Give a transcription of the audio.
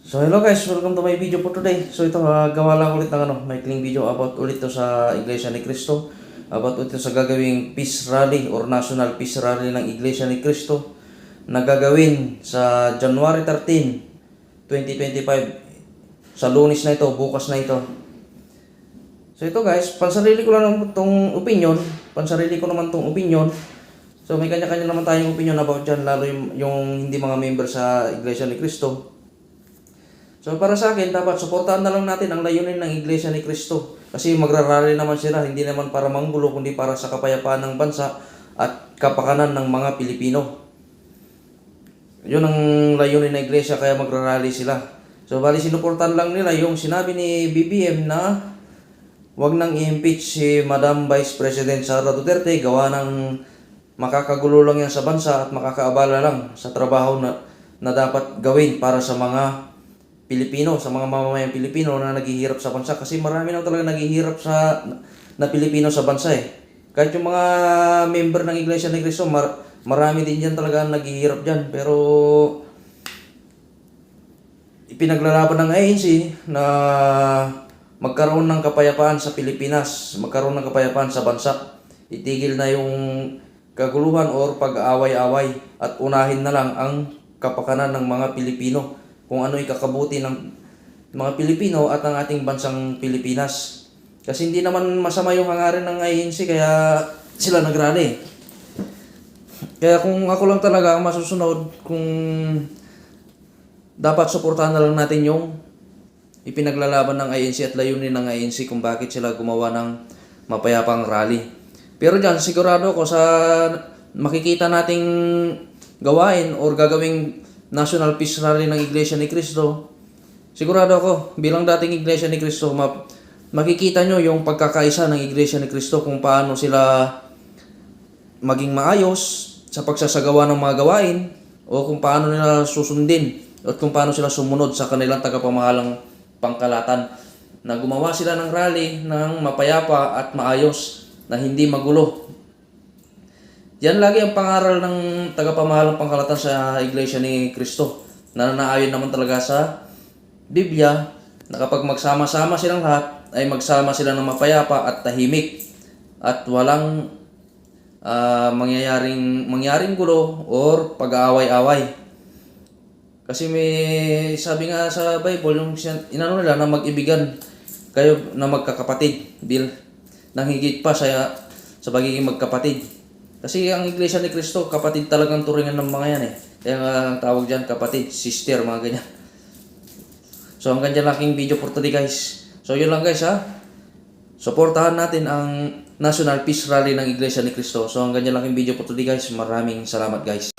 So hello guys, welcome to my video for today. So ito, gawa lang ulit ng maikling video about ulit to sa Iglesia ni Cristo. About ulit sa gagawing peace rally or national peace rally ng Iglesia ni Cristo na gagawin sa January 13, 2025. Sa Lunes na ito, bukas na ito. So ito guys, pansarili ko lang itong opinion. Pansarili ko naman itong opinion. So may kanya-kanya naman tayong opinion about dyan, lalo yung hindi mga member sa Iglesia ni Cristo. So para sa akin, dapat suportahan na lang natin ang layunin ng Iglesia ni Cristo. Kasi magrarally naman sila, hindi naman para manggulo, kundi para sa kapayapaan ng bansa at kapakanan ng mga Pilipino. Yun ang layunin ng Iglesia, kaya magrarally sila. So bali sinuportahan lang nila yung sinabi ni BBM na wag nang i-impeach si Madam Vice President Sara Duterte, gawa ng makakagulo lang yan sa bansa at makakaabala lang sa trabaho na dapat gawin para sa mga Pilipino, sa mga mamamayang Pilipino na naghihirap sa bansa. Kasi marami na talaga naghihirap na Pilipino sa bansa eh. Kahit yung mga member ng Iglesia ni Cristo, marami din dyan talaga naghihirap dyan. Pero ipinaglalaban ng ANC na magkaroon ng kapayapaan sa Pilipinas, magkaroon ng kapayapaan sa bansa. Itigil na yung kaguluhan or pag-aaway-away at unahin na lang ang kapakanan ng mga Pilipino, kung ano ikakabuti ng mga Pilipino at ang ating bansang Pilipinas. Kasi hindi naman masama yung hangarin ng ANC, kaya sila nagrally. Kaya kung ako lang talaga ang masusunod, kung dapat suportahan na lang natin yung ipinaglalaban ng ANC at layunin ng ANC kung bakit sila gumawa ng mapayapang rally. Pero dyan, sigurado ako sa makikita nating gawain or gagawing National Peace Rally ng Iglesia ni Cristo, sigurado ako, bilang dating Iglesia ni Cristo, makikita nyo yung pagkakaisa ng Iglesia ni Cristo, kung paano sila maging maayos sa pagsasagawa ng mga gawain, o kung paano nila susundin, at kung paano sila sumunod sa kanilang tagapamahalang pangkalatan, na gumawa sila ng rally ng mapayapa at maayos, na hindi magulo. Yan lagi ang pangaral ng tagapamahalang pangkalatan sa Iglesia ni Cristo, na naayon naman talaga sa Biblia, na kapag magsama-sama silang lahat, ay magsama sila ng mapayapa at tahimik at walang mangyaring gulo or pag-aaway-away. Kasi may sabi nga sa Bible, yung inano nila na mag-ibigan kayo na magkakapatid, nang higit pa sa pagiging magkapatid. Kasi ang Iglesia ni Cristo, kapatid talagang turingan ng mga yan eh. Kaya nga ang tawag dyan, kapatid, sister, mga ganyan. So hanggang dyan aking video for today guys. So yun lang guys ha. Suportahan natin ang National Peace Rally ng Iglesia ni Cristo. So hanggang dyan aking video for today guys. Maraming salamat guys.